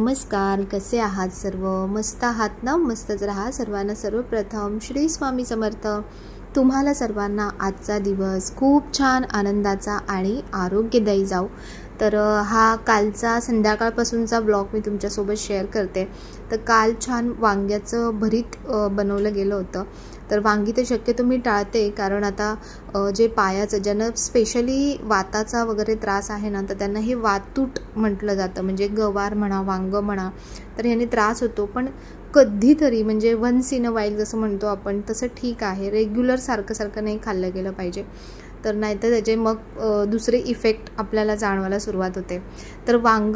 नमस्कार, कसे आहात सर्व? मस्त आहात ना? मस्तच राहा. सर्वांना सर्वप्रथम श्री स्वामी समर्थ. तुम्हाला सर्वांना आजचा दिवस खूप छान आनंदाचा आणि आरोग्यदायी जाऊ. तर हा कालचा संध्याकाळपासूनचा ब्लॉग मी तुमच्यासोबत शेअर करते. तर काल छान वांग्याचं भरीत बनवलं गेलं होतं. तर वांगी तर शक्यतो मी टाळते, कारण आता जे पायाचं ज्यांना स्पेशली वाताचा वगैरे त्रास आहे ना, तर त्यांना हे वातूट म्हटलं जातं. म्हणजे गवार म्हणा, वांग म्हणा, तर ह्याने त्रास होतो. पण कधीतरी म्हणजे वन्स इन अ वाईल जसं म्हणतो आपण, तसं ठीक आहे. रेग्युलर सारखं नाही खाल्लं गेलं पाहिजे, तर नाहीतर त्याचे मग दुसरे इफेक्ट आपल्याला जाणवायला सुरुवात होते. तर वांग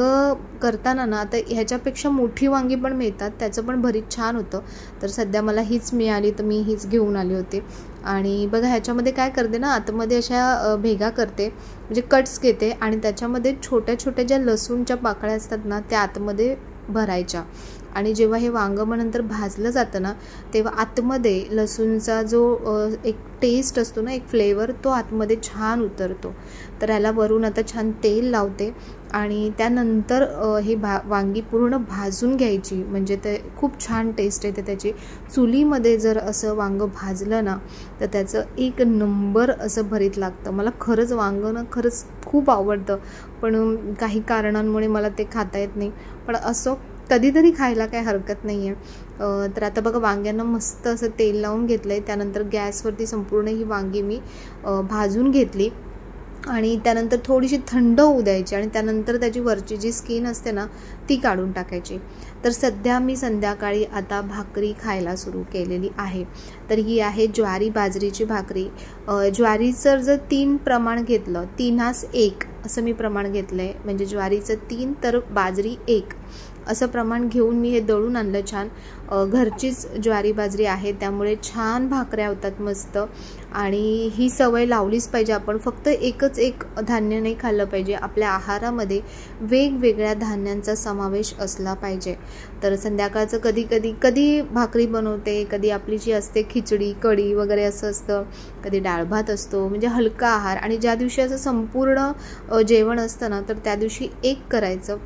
करताना ना, आता ह्याच्यापेक्षा मोठी वांगी पण मिळतात, त्याचं पण भरीत छान होतं. तर सध्या मला हीच मिळाली, तर मी हीच घेऊन आली होती. आणि बघा ह्याच्यामध्ये काय करते ना, आतमध्ये अशा भेगा करते, म्हणजे कट्स घेते आणि त्याच्यामध्ये छोट्या छोट्या ज्या लसूणच्या पाकळ्या असतात ना, त्या आतमध्ये भरायच्या. आणि जेव्हा हे वांग मग नंतर भाजलं जातं ना, तेव्हा आतमध्ये लसूणचा जो एक टेस्ट असतो ना, एक फ्लेवर, तो आतमध्ये छान उतरतो. तर ह्याला वरून आता छान तेल लावते आणि त्यानंतर हे वांगी पूर्ण भाजून घ्यायची. म्हणजे ते खूप छान टेस्ट येते त्याची. चुलीमध्ये जर असं वांग भाजलं ना, तर त्याचं एक नंबर असं भरीत लागतं. मला खरंच वांग ना खरंच खूप आवडतं, पण काही कारणांमुळे मला ते खाता येत नाही. पण असं कधीतरी खायला काही हरकत नाही आहे. तर आता बघा वांग्यांना मस्त असं तेल लावून घेतलं आहे. त्यानंतर गॅसवरती संपूर्ण ही वांगी मी भाजून घेतली आणि त्यानंतर थोडीशी थंड होऊ द्यायची आणि त्यानंतर त्याची वरची जी स्किन असते ना, ती काढून टाकायची. तर सध्या मी संध्याकाळी आता भाकरी खायला सुरू केलेली आहे. तर ही आहे ज्वारी बाजरीची भाकरी. ज्वारीचं जर 3 प्रमाण घेतलं, 3:1 असं मी प्रमाण घेतलं आहे. म्हणजे ज्वारीचं 3 तर बाजरी 1 असं प्रमाण घेऊन मी हे दळून आणलं छान. घरचीच ज्वारी बाजरी आहे, त्यामुळे छान भाकऱ्या होतात मस्त. आणि ही सवय लावलीच पाहिजे आपण. फक्त एकच एक धान्य नाही खाल्लं पाहिजे. आपल्या आहारामध्ये वेगवेगळ्या धान्यांचा समावेश असला पाहिजे. तर संध्याकाळचं कधी भाकरी बनवते, कधी आपली जी असते खिचडी कढी वगैरे असं असतं, कधी डाळ भात असतो, म्हणजे हलका आहार. आणि ज्या दिवशी असं संपूर्ण जेवण असतं ना, तर त्या दिवशी एक करायचं,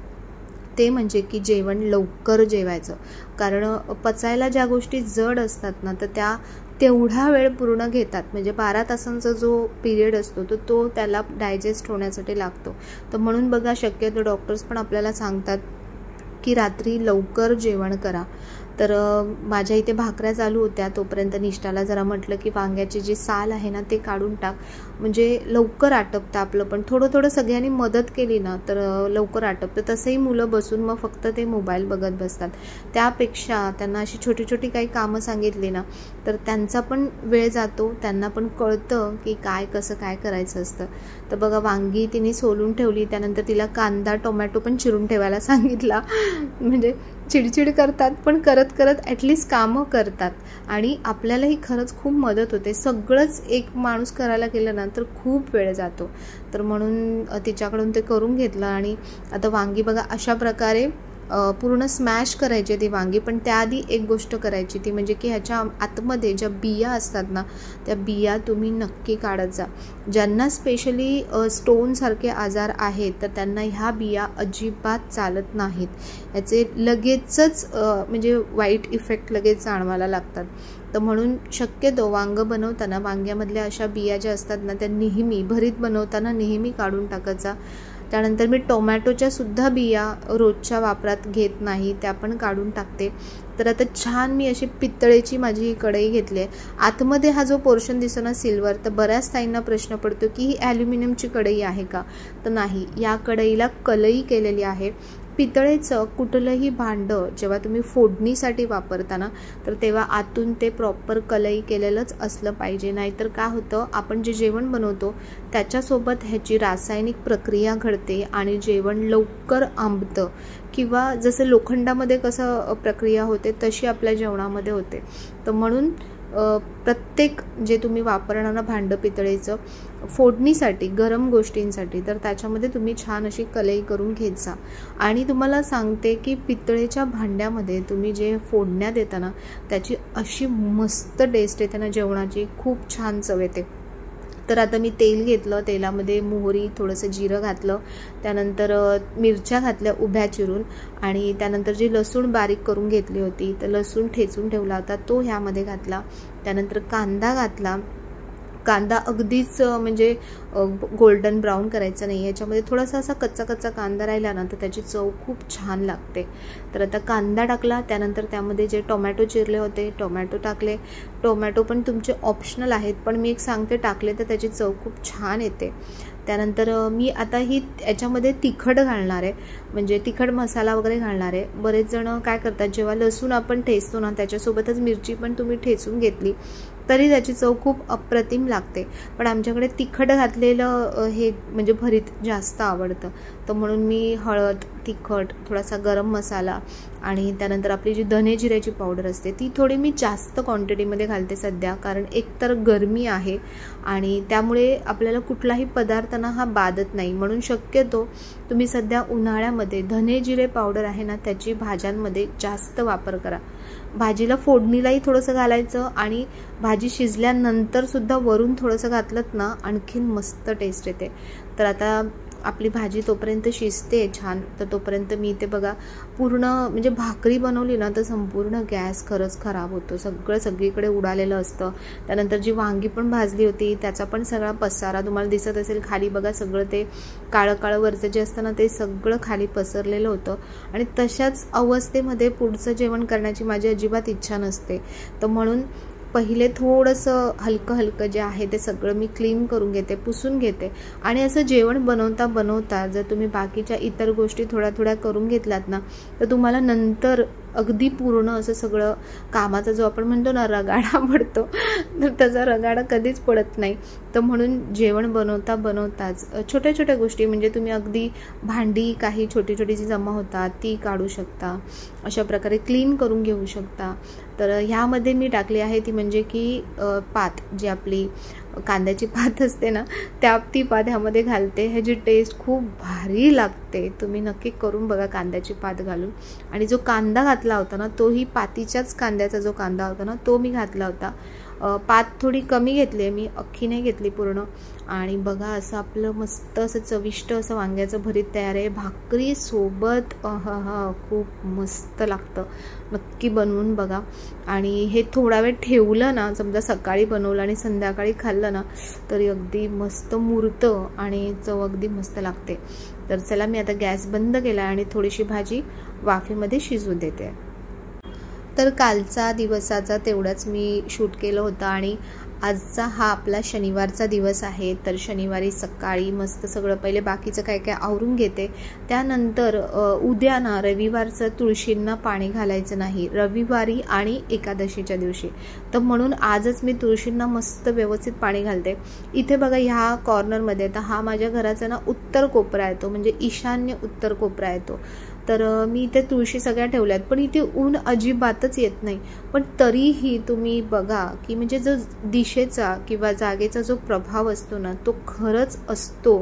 ते म्हणजे की जेवण लवकर जेवायचं. कारण पचायला ज्या गोष्टी जड असतात ना, तर त्या तेवढा वेळ पूर्ण घेतात. म्हणजे 12 तासांचा जो पिरियड असतो तो त्याला डायजेस्ट होण्यासाठी लागतो. तर म्हणून बघा, शक्यतो डॉक्टर्स पण आपल्याला सांगतात की रात्री लवकर जेवण करा. तर माझ्या इथे भाकऱ्या चालू होत्या, तोपर्यंत निष्ठाला जरा म्हटलं की वांग्याची जी साल आहे ना, ते काढून टाक, म्हणजे लवकर आटपतं आपलं. पण थोडं सगळ्यांनी मदत केली ना, तर लवकर आटपतं. तसंही मुलं बसून मग फक्त ते मोबाईल बघत बसतात. त्यापेक्षा त्यांना अशी छोटी काही कामं सांगितली ना, तर त्यांचा पण वेळ जातो, त्यांना पण कळतं की कसं काय करायचं असतं. तर बघा वांगी तिने सोलून ठेवली. त्यानंतर तिला कांदा टोमॅटो पण चिरून ठेवायला सांगितला. म्हणजे चिडचिड करतात, पण करत ॲटलिस्ट कामं करतात. आणि आपल्यालाही खरंच खूप मदत होते. सगळंच एक माणूस करायला गेलं ना, तर खूप वेळ जातो. तर म्हणून तिच्याकडून ते करून घेतलं. आणि आता वांगी बघा अशा प्रकारे पूर्ण स्मॅश करायची ती वांगी. पण त्याआधी एक गोष्ट करायची, ती म्हणजे की ह्याच्या आतमध्ये ज्या बिया असतात ना, त्या बिया तुम्ही नक्की काढत जा. ज्यांना स्पेशली स्टोनसारखे आजार आहेत, तर त्यांना ह्या बिया अजिबात चालत नाहीत. याचे लगेचच म्हणजे वाईट इफेक्ट लगेच जाणवायला लागतात. तर म्हणून शक्यतो वांग बनवताना वांग्यामधल्या अशा बिया ज्या असतात ना, त्या नेहमी भरीत बनवताना नेहमी काढून टाकायचा. त्यानंतर मी टोमॅटोच्या सुद्धा बिया रोजच्या वापरात घेत नाही, त्या पण काढून टाकते. तर आता छान मी अशी पितळेची माझी कढई घेतली आहे. आतमध्ये हा जो पोर्शन दिसतो ना सिल्वर, तर बऱ्याच ताईंना प्रश्न पडतो की ही ॲल्युमिनियमची कढई आहे का? तर नाही, या कढईला कलई केलेली आहे. पितळेचं कुठलंही भांडं जेव्हा तुम्ही फोडणीसाठी वापरता ना, तर तेव्हा आतून ते प्रॉपर कलई केलेलंच असलं पाहिजे. नाहीतर काय होतं, आपण जे जेवण बनवतो त्याच्यासोबत ह्याची रासायनिक प्रक्रिया घडते आणि जेवण लवकर आंबतं. किंवा जसं लोखंडामध्ये कसं प्रक्रिया होते, तशी आपल्या जेवणामध्ये होते. तर म्हणून प्रत्येक जे तुम्ही वापरणार ना भांडं पितळेचं फोडणीसाठी, गरम गोष्टींसाठी, तर त्याच्यामध्ये तुम्ही छान अशी कलई करून घेत जा. आणि तुम्हाला सांगते की पितळेच्या भांड्यामध्ये तुम्ही जे फोडण्या देता ना, त्याची अशी मस्त टेस्ट येते ना जेवणाची, खूप छान चव येते. तर आता मी तेल घेतलं, तेलामध्ये मोहरी, थोडंसं जिरं घातलं, त्यानंतर मिरच्या घातल्या उभ्या चिरून, आणि त्यानंतर जी लसूण बारीक करून घेतली होती तर लसूण ठेचून ठेवला होता तो ह्यामध्ये घातला. त्यानंतर कांदा घातला. कांदा अगदीच म्हणजे गोल्डन ब्राऊन करायचा नाही, याच्यामध्ये थोडासा असा कच्चा कच्चा कांदा राहिला ना तर त्याची चव खूप छान लागते. तर आता कांदा टाकला, त्यानंतर त्यामध्ये जे टोमॅटो चिरले होते टोमॅटो टाकले. टोमॅटो पण तुमचे ऑप्शनल आहेत, पण मी एक सांगते टाकले तर त्याची चव खूप छान येते. त्यानंतर मी आता याच्यामध्ये तिखट घालणार आहे, म्हणजे तिखट मसाला वगैरे घालणार आहे. बरेच जण काय करतात, जेव्हा लसूण आपण ठेचतो ना त्याच्यासोबतच मिरची पण तुम्ही ठेचून घेतली तरी त्याची चव खूप अप्रतिम लागते. पण आमच्याकडे तिखट घातलेलं हे म्हणजे भरीत जास्त आवडतं, तर म्हणून मी हळद, तिखट, थोडासा गरम मसाला आणि त्यानंतर आपली जी धने जिऱ्याची पावडर असते ती थोडी मी जास्त क्वांटिटीमध्ये घालते सध्या, कारण एकतर गरमी आहे आणि त्यामुळे आपल्याला कुठलाही पदार्थांना हा बाधत नाही. म्हणून शक्यतो तुम्ही सध्या उन्हाळ्यामध्ये धने जिरे पावडर आहे ना त्याची भाज्यांमध्ये जास्त वापर करा. भाजीला फोडणीलाही थोडंसं घालायचं आणि भाजी शिजल्यानंतर सुद्धा वरून थोडंसं घातलं ना आणखीन मस्त टेस्ट येते. तर आता आपली भाजी तोपर्यंत शिजते छान, तर तोपर्यंत मी इथे बघा पूर्ण म्हणजे भाकरी बनवली ना तर संपूर्ण गॅस खरंच खराब होतो, सगळीकडे उडालेलं असतं. त्यानंतर जी वांगी पण भाजली होती त्याचा पण सगळा पसारा तुम्हाला दिसत असेल खाली बघा, सगळं ते काळं काळं वरचं जे असतं ना ते सगळं खाली पसरलेलं होतं. आणि तशाच अवस्थेमध्ये पुढचं जेवण करण्याची माझी अजिबात इच्छा नसते, तर म्हणून पहिले थोडंसं हलकं हलकं जे आहे ते सगळं मी क्लीन करून घेते, पुसून घेते. आणि असं जेवण बनवता बनवता जर तुम्ही बाकीच्या इतर गोष्टी थोड्या थोड्या करून घेतलात ना तर तुम्हाला नंतर अगदी पूर्ण असं सगळं कामाचा जो आपण म्हणतो ना रगाडा पडतो, तर त्याचा रगाडा कधीच पडत नाही. तर म्हणून जेवण बनवता बनवताच छोट्या छोट्या गोष्टी म्हणजे तुम्ही अगदी भांडी काही छोटी छोटी जी जमा होतात ती काढू शकता, अशा प्रकारे क्लीन करून घेऊ शकता. तर ह्यामध्ये मी टाकली आहे ती म्हणजे की पात, जी आपली कांद्याची पात असते ना ती पात ह्यामध्ये घालते. ह्याची टेस्ट खूप भारी लागते, तुम्ही नक्की करून बघा कांद्याची पात घालून. आणि जो कांदा घातला होता ना तोही पातीच्याच कांद्याचा जो कांदा होता ना तो मी घातला होता. पात थोडी कमी घेतली आहे मी, अख्खी नाही घेतली पूर्ण. आणि बघा असं आपलं मस्त असं चविष्ट असं वांग्याचं भरीत तयार आहे भाकरी सोबत. खूप मस्त लागतं, नक्की बनवून बघा. आणि हे थोडा वेळ ठेवलं ना, समजा सकाळी बनवलं आणि संध्याकाळी खाल्लं ना तरी अगदी मस्त मुरतं आणि चव अगदी मस्त लागते. तर चला मी आता गॅस बंद केला आणि थोडीशी भाजी वाफेमध्ये शिजू देते. तर कालचा दिवसाचा तेवढाच मी शूट केलं होतं आणि आजचा हा आपला शनिवारचा दिवस आहे. तर शनिवारी सकाळी मस्त सगळं पहिले बाकीचं काय काय आवरून घेते. त्यानंतर उद्या ना रविवारचं तुळशींना पाणी घालायचं नाही, रविवारी आणि एकादशीच्या दिवशी. तर म्हणून आजच मी तुळशींना मस्त व्यवस्थित पाणी घालते. इथे बघा ह्या कॉर्नरमध्ये, तर हा माझ्या घराचा ना उत्तर कोपरा येतो, म्हणजे ईशान्य उत्तर कोपरा येतो. तर मी इथे तुळशी सगळ्या ठेवल्यात, पण इथे ऊन अजिबातच येत नाही. पण तरीही तुम्ही बघा की म्हणजे जो दिशेचा किंवा जागेचा जो प्रभाव असतो ना तो खरंच असतो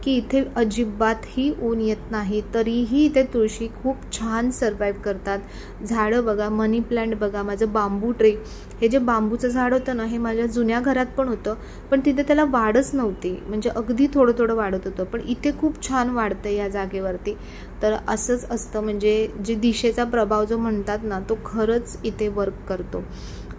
की इथे अजिबातही ऊन येत नाही, तरीही इथे तुळशी खूप छान सर्वाईव्ह करतात. झाडं बघा, मनी प्लांट बघा, माझं बांबू ट्रे, हे जे बांबूचं झाड होतं ना हे माझ्या जुन्या घरात पण होतं, पण तिथे त्याला वाढच नव्हती, म्हणजे अगदी थोडं थोडं वाढत होतं, पण इथे खूप छान वाढतं या जागेवरती. तर असंच असतं, म्हणजे जे दिशेचा प्रभाव जो म्हणतात ना तो खरंच इथे वर्क करतो.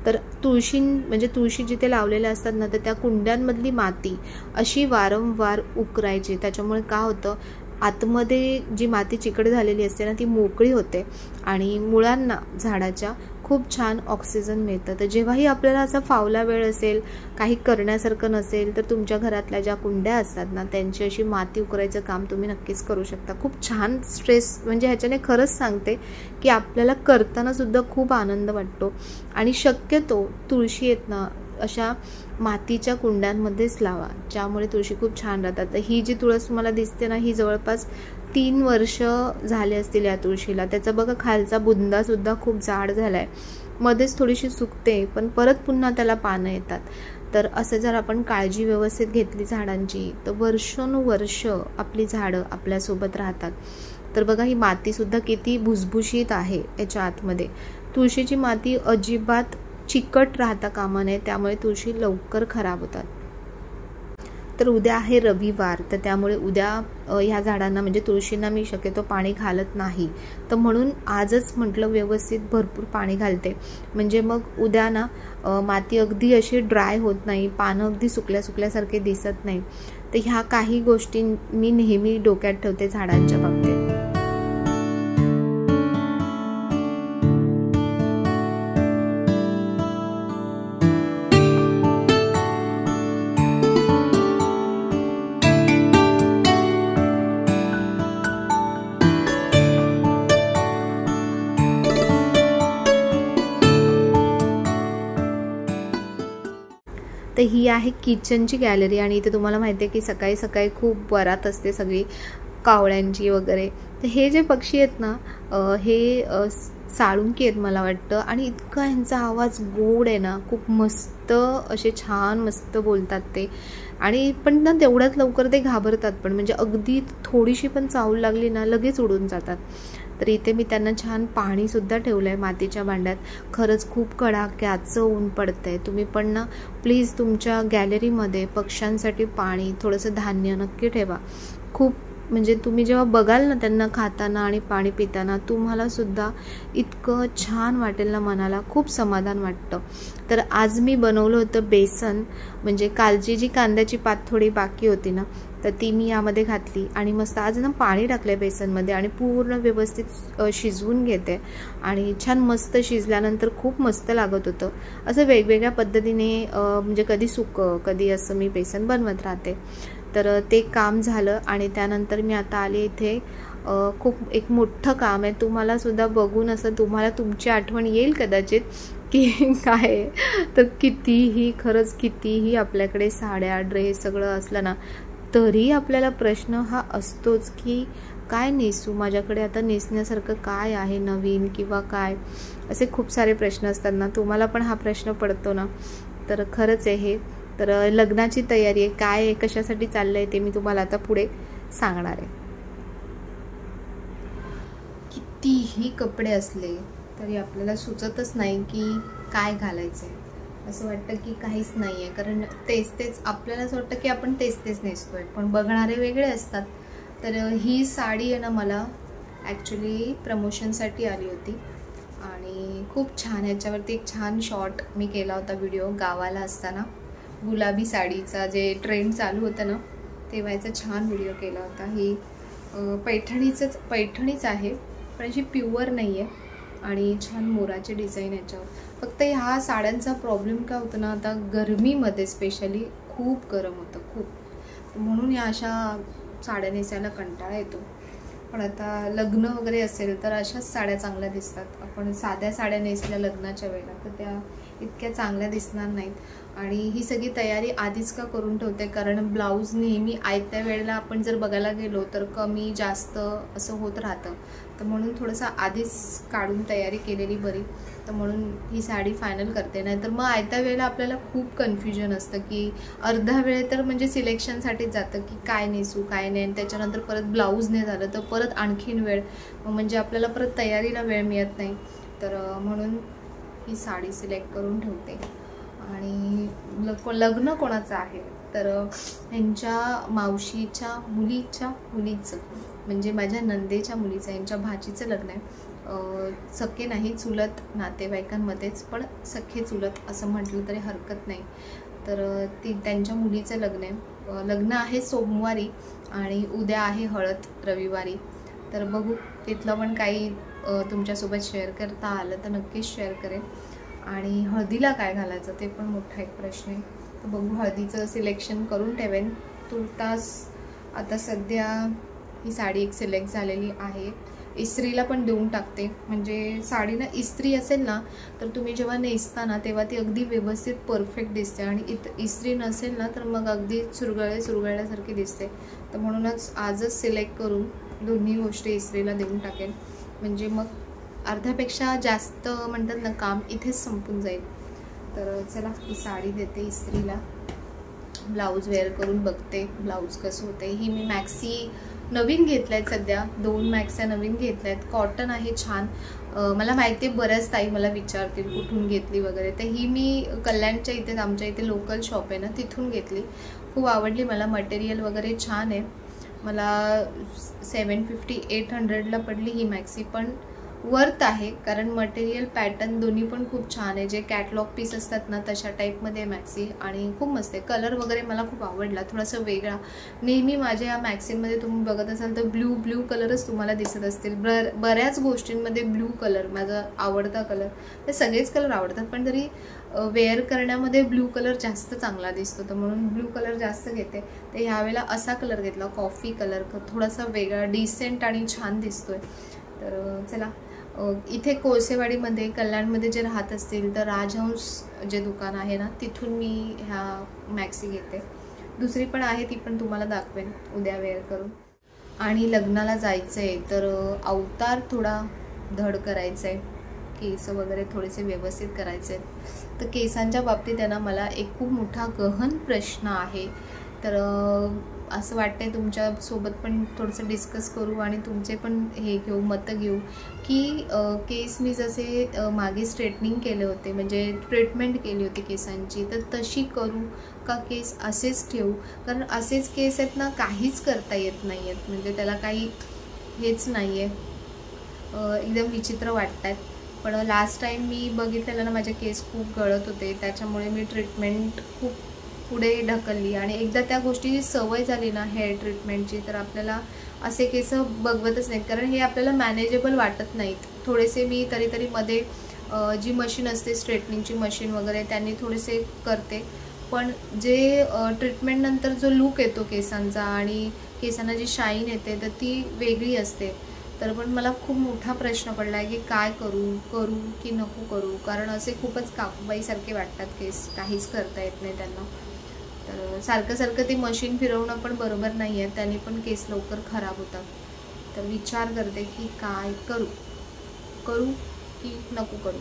तर तुळशी जिथे लावलेल्या असतात ना तर त्या कुंड्यांमधली माती अशी वारंवार उकरायची. त्याच्यामुळे काय होतं, आतमध्ये जी माती चिकट झालेली असते ना ती मोकळी होते आणि मुळांना झाडाच्या खूप छान ऑक्सिजन मिळतं. तर जेव्हाही आपल्याला असा फावला वेळ असेल, काही करण्यासारखं नसेल, तर तुमच्या घरातल्या ज्या कुंड्या असतात ना त्यांची अशी माती उकरायचं काम तुम्ही नक्कीच करू शकता. खूप छान स्ट्रेस, म्हणजे ह्याच्याने खरंच सांगते की आपल्याला करताना सुद्धा खूप आनंद वाटतो. आणि शक्यतो तुळशी येत ना अशा मातीच्या कुंड्यांमध्येच लावा, ज्यामुळे तुळशी खूप छान राहतात. तर ही जी तुळस तुम्हाला दिसते ना ही जवळपास 3 वर्ष झाले असतील या तुळशीला. त्याचा बघा खालचा बुंदा सुद्धा खूप जाड झालाय, मध्येच थोडीशी सुकते पण परत पुन्हा त्याला पानं येतात. तर असं जर आपण काळजी व्यवस्थित घेतली झाडांची तर वर्षानुवर्ष आपली झाडं आपल्यासोबत राहतात. तर बघा ही माती सुद्धा किती भुसभुशीत आहे याच्या आतमध्ये. तुळशीची माती अजिबात चिकट राहता कामा नये, त्यामुळे तुळशी लवकर खराब होतात. तर उद्या आहे रविवार, तर त्यामुळे उद्या ह्या झाडांना म्हणजे तुळशींना मी शक्यतो पाणी घालत नाही, तर म्हणून आजच म्हटलं व्यवस्थित भरपूर पाणी घालते, म्हणजे मग उद्या ना माती अगदी अशी ड्राय होत नाही, पानं अगदी सुकल्यासारखे दिसत नाही. तर ह्या काही गोष्टी मी नेहमी डोक्यात ठेवते झाडांच्या बाबतीत. तर ही आहे किचनची गॅलरी आणि इथे तुम्हाला माहिती आहे की सकाळी सकाळी खूप वरात असते सगळी कावळ्यांची वगैरे. तर हे जे पक्षी आहेत ना हे साळुंकी आहेत मला वाटतं, आणि इतका ह्यांचा आवाज गोड आहे ना, खूप मस्त असे छान मस्त बोलतात ते, आणि पण ना तेवढ्याच लवकर ते घाबरतात पण, म्हणजे अगदी थोडीशी पण चावल लागली ना लगेच उडून जातात. तर इथे मी त्यांना छान पाणीसुद्धा ठेवलं आहे मातीच्या भांड्यात. खरंच खूप कडाक्याचं ऊन पडतं आहे. तुम्ही पण ना प्लीज तुमच्या गॅलरीमध्ये पक्ष्यांसाठी पाणी, थोडंसं धान्य नक्की ठेवा. खूप म्हणजे तुम्ही जेव्हा बघाल ना त्यांना खाताना आणि पाणी पिताना, तुम्हाला सुद्धा इतकं छान वाटेल ना, मनाला खूप समाधान वाटतं. तर आज मी बनवलं होतं बेसन, म्हणजे कालची जी कांद्याची पात थोडी बाकी होती ना, तर ती मी यामध्ये घातली आणि मस्त आज ना पाणी टाकलं बेसनमध्ये आणि पूर्ण व्यवस्थित शिजवून घेते. आणि छान मस्त शिजल्यानंतर खूप मस्त लागत होतं. असं वेगवेगळ्या पद्धतीने म्हणजे कधी सुकं कधी असं मी बेसन बनवत राहते. तर ते काम झालं आणि त्यानंतर मी आता आले इथे. खूप एक मोठं काम आहे, तुम्हाला सुद्धा बघून असं तुम्हाला तुमची आठवण येईल कदाचित की काय. तर कितीही खरंच कितीही आपल्याकडे साड्या ड्रेस सगळं असलं ना, तरी आपल्याला प्रश्न हा असतोच की काय नेसू, माझ्याकडे आता नेसण्यासारखं काय आहे नवीन किंवा काय, असे खूप सारे प्रश्न असतात ना. तुम्हाला पण हा प्रश्न पडतो ना. तर खरंच आहे हे. तर लग्नाची तयारी आहे, काय आहे, कशासाठी चाललं आहे ते मी तुम्हाला आता पुढे सांगणार आहे. कितीही कपडे असले तरी आपल्याला सुचतच नाही की काय घालायचं आहे. असं वाटतं की काहीच नाही आहे, कारण तेच आपल्याला असं वाटतं की आपण तेच नेसतोय, पण बघणारे वेगळे असतात. तर ही साडी आहे ना मला ॲक्च्युली प्रमोशनसाठी आली होती आणि खूप छान, ह्याच्यावरती एक छान शॉट मी केला होता व्हिडिओ. गावाला असताना गुलाबी साडीचा जे ट्रेंड चालू होतं ना, तेव्हाचा छान व्हिडिओ केला होता. ही पैठणीच आहे, पण अशी प्युअर नाही आहे आणि छान मोराचे डिझाईन याच्यावर. फक्त ह्या साड्यांचा प्रॉब्लेम काय होतं ना, आता गरमीमध्ये स्पेशली खूप गरम होतं खूप, म्हणून या अशा साड्या नेसायला कंटाळा येतो. पण आता लग्न वगैरे असेल तर अशाच साड्या चांगल्या दिसतात. आपण साध्या साड्या नेसल्या लग्नाच्या वेळेला तर त्या इतक्या चांगल्या दिसणार नाहीत. आणि ही सगळी तयारी आधीच का करून ठेवते, कारण ब्लाऊज नेहमी आयत्या वेळेला आपण जर बघायला गेलो तर कमी जास्त असं होत राहतं. तर म्हणून थोडंसं आधीच काढून तयारी केलेली बरी. तर म्हणून ही साडी फायनल करते. नाहीतर मग आयत्या वेळेला आपल्याला खूप कन्फ्युजन असतं की अर्धा वेळ तर म्हणजे सिलेक्शनसाठीच जातं की काय नेसू काय नाही, आणि त्याच्यानंतर परत ब्लाऊज नाही झालं तर परत आणखीन वेळ, म्हणजे आपल्याला परत तयारीला वेळ मिळत नाही. तर म्हणून ही साडी सिलेक्ट करून ठेवते. आणि लग्न कोणाचं आहे तर यांच्या मावशीच्या मुलीचं म्हणजे माझ्या नंदेच्या मुलीचं, यांच्या भाचीचं लग्न आहे. सख्खे नाही, चुलत नातेवाईकांमध्येच, पण सख्खे चुलत असं म्हटलं तरी हरकत नाही. तर त्यांच्या मुलीचं लग्न आहे. लग्न आहे सोमवारी आणि उद्या आहे हळद रविवारी. तर बघू तिथलं पण काही तुमच्यासोबत शेअर करता आलं तर नक्कीच शेअर करेन. आणि हळदीला काय घालायचं ते पण मोठा एक प्रश्न आहे. तर बघू, हळदीचं सिलेक्शन करून ठेवेन तुर्तास. आता सध्या ही साडी एक सिलेक्ट झालेली आहे. इस्त्रीला पण देऊन टाकते, म्हणजे साडी ना इस्त्री असेल ना तर तुम्ही जेव्हा नेसता ना तेव्हा ती अगदी व्यवस्थित परफेक्ट दिसते, आणि इस्त्री नसेल ना तर मग अगदी चुरगळल्यासारखी दिसते. तर म्हणूनच आजच सिलेक्ट करून दोन्ही गोष्टी इस्त्रीला देऊन टाकेन, म्हणजे मग अर्ध्यापेक्षा जास्त म्हणतात ना काम इथेच संपून जाईल. तर चला ही साडी देते इस्त्रीला, ब्लाऊज वेअर करून बघते ब्लाऊज कसं होतं. ही मी मॅक्सी नवीन घेतल्यात सध्या 2 मॅक्स्या नवीन घेतल्यात. कॉटन आहे छान. मला माहिती आहे बऱ्याच ताई मला विचारतील कुठून घेतली वगैरे, तर ही मी कल्याणच्या इथे आमच्या इथे लोकल शॉप आहे ना तिथून घेतली. खूप आवडली मला. मटेरियल वगैरे छान आहे. मला 750-800ला पडली ही मॅक्सी, पण वर्थ आहे कारण मटेरियल पॅटर्न दोन्ही पण खूप छान आहे. जे कॅटलॉग पीस असतात ना तशा टाईपमध्ये मॅक्सी आणि खूप मस्त आहे. कलर वगैरे मला खूप आवडला, थोडासा वेगळा. नेहमी माझ्या या मॅक्सीमध्ये तुम्ही बघत असाल तर ब्लू कलरच तुम्हाला दिसत असतील. बऱ्याच गोष्टींमध्ये ब्लू कलर माझा आवडता कलर. ते सगळेच कलर आवडतात पण तरी वेअर करण्यामध्ये ब्लू कलर जास्त चांगला दिसतो, तर म्हणून ब्लू कलर जास्त घेते. तर ह्यावेळेला असा कलर घेतला, कॉफी कलर, थोडासा वेगळा डिसेंट आणि छान दिसतोय. तर चला, इथे कोळसेवाडीमध्ये कल्याणमध्ये जे राहत असतील तर राजहंस जे दुकान आहे ना तिथून मी ह्या मॅक्सी घेते. दुसरी पण आहे ती पण तुम्हाला दाखवेन उद्या वेअर करून. आणि लग्नाला जायचं आहे तर अवतार थोडा धड करायचा आहे, केस वगैरे थोडेसे व्यवस्थित करायचे आहेत. तर केसांच्या बाबतीत आहे ना मला एक खूप मोठा गहन प्रश्न आहे. तर असं वाटतंय तुमच्यासोबत पण थोडंसं डिस्कस करू आणि तुमचे पण हे घेऊ, मतं घेऊ की केस मी जसे मागे स्ट्रेटनिंग केले होते म्हणजे ट्रीटमेंट केली होती केसांची, तर तशी करू का केस असेच ठेवू? कारण असेच केस आहेत ना काहीच करता येत नाही आहेत, म्हणजे त्याला काही हेच नाही आहे, एकदम विचित्र वाटत आहेत. पण लास्ट टाईम मी बघितलेलं ना माझे केस खूप गळत होते, त्याच्यामुळे मी ट्रीटमेंट खूप पुढे ढकलली. आणि एकदा त्या गोष्टीची सवय झाली ना हेअर ट्रीटमेंटची, तर आपल्याला असे केस बघवतच नाहीत कारण हे आपल्याला मॅनेजेबल वाटत नाहीत. थोडेसे मी तरी मध्ये जी मशीन असते स्ट्रेटनिंगची मशीन वगैरे त्यांनी थोडेसे करते, पण जे ट्रीटमेंट नंतर जो लुक येतो केसांचा आणि केसांना जी शाईन येते तर ती वेगळी असते. तर पण मला खूप मोठा प्रश्न पडला आहे की काय करू की नको करू, कारण असे खूपच काकूबाईसारखे वाटतात केस, काहीच करता येत नाही त्यांना. तर सारखं ती मशीन फिरवणं पण बरोबर नाही आहे, त्याने पण केस लवकर खराब होतात. तर विचार करते की काय करू की नको करू.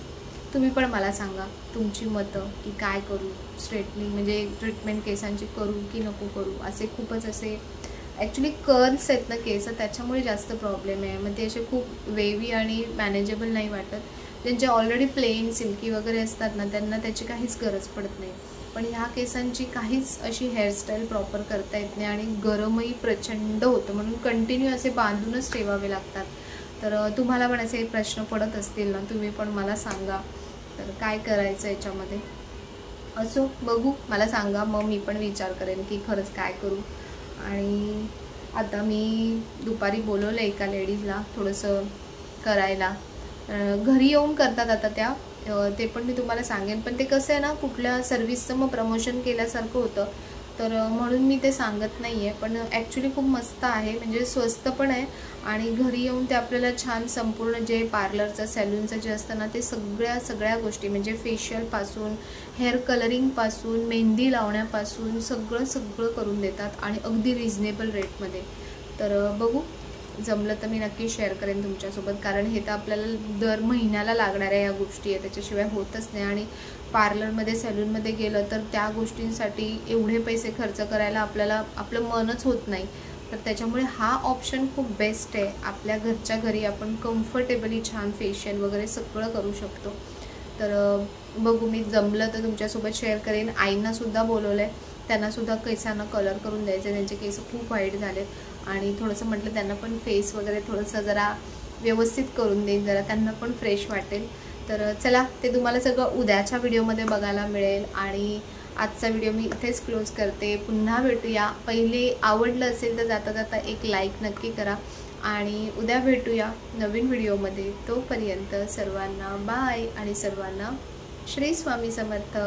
तुम्ही पण मला सांगा तुमची मतं की काय करू, स्ट्रेटनिंग म्हणजे ट्रीटमेंट केसांची करू की नको करू. असे खूपच असे ॲक्च्युली कर्ल्स आहेत ना केस, त्याच्यामुळे जास्त प्रॉब्लेम आहे. मग ते असे खूप वेवी आणि मॅनेजेबल नाही वाटत. ज्यांचे ऑलरेडी प्लेन सिल्की वगैरे असतात ना त्यांना त्याची काहीच गरज पडत नाही, पण ह्या केसांची काहीच अशी हेअरस्टाईल प्रॉपर करता येत नाही आणि गरमही प्रचंड होतं, म्हणून कंटिन्यू असे बांधूनच ठेवावे लागतात. तर तुम्हाला पण असे प्रश्न पडत असतील ना, तुम्ही पण मला सांगा तर काय करायचं याच्यामध्ये. असो बघू, मला सांगा, मग मी पण विचार करेन की खरंच काय करू. आणि आता मी दुपारी बोलवलं एका लेडीजला थोडंसं करायला, घरी येऊन करतात आता त्या, ते पण मी तुम्हाला सांगेन. पण ते कसं आहे ना कुठल्या सर्व्हिसचं मग प्रमोशन केल्यासारखं होतं, तर म्हणून मी ते सांगत नाही आहे. पण ॲक्च्युली खूप मस्त आहे, म्हणजे स्वस्त पण आहे आणि घरी येऊन ते आपल्याला छान संपूर्ण जे पार्लरचं सॅलूनचं जे असतं ना ते सगळ्या गोष्टी म्हणजे फेशियलपासून हेअर कलरिंगपासून मेहंदी लावण्यापासून सगळं करून देतात आणि अगदी रिजनेबल रेटमध्ये. तर बघू, जमलं तर मी नक्की शेअर करेन तुमच्यासोबत, कारण हे तर आपल्याला दर महिन्याला लागणाऱ्या या गोष्टी आहे, त्याच्याशिवाय होतच नाही. आणि पार्लरमध्ये सॅलूनमध्ये गेलं तर त्या गोष्टींसाठी एवढे पैसे खर्च करायला आपलं मनच होत नाही. तर त्याच्यामुळे हा ऑप्शन खूप बेस्ट आहे. आपल्या घरच्या घरी आपण कम्फर्टेबली छान फेशियल वगैरे सगळं करू शकतो. तर बघू, मी जमलं तर तुमच्यासोबत शेअर करेन. आईंनासुद्धा बोलवलं आहे, त्यांनासुद्धा केसांना कलर करून द्यायचं आहे, त्यांचे केस खूप वाईट झालेत आणि थोडंसं म्हटलं त्यांना पण फेस वगैरे थोडंसं जरा व्यवस्थित करून देईन, जरा त्यांना पण फ्रेश वाटेल. तर चला, ते तुम्हाला सगळं उद्याच्या व्हिडिओमध्ये बघायला मिळेल. आणि आजचा व्हिडिओ मी इथेच क्लोज करते. पुन्हा भेटूया. पहिले आवडलं असेल तर जाता जाता एक लाईक नक्की करा आणि उद्या भेटूया नवीन व्हिडिओमध्ये. तोपर्यंत सर्वांना बाय आणि सर्वांना श्री स्वामी समर्थ.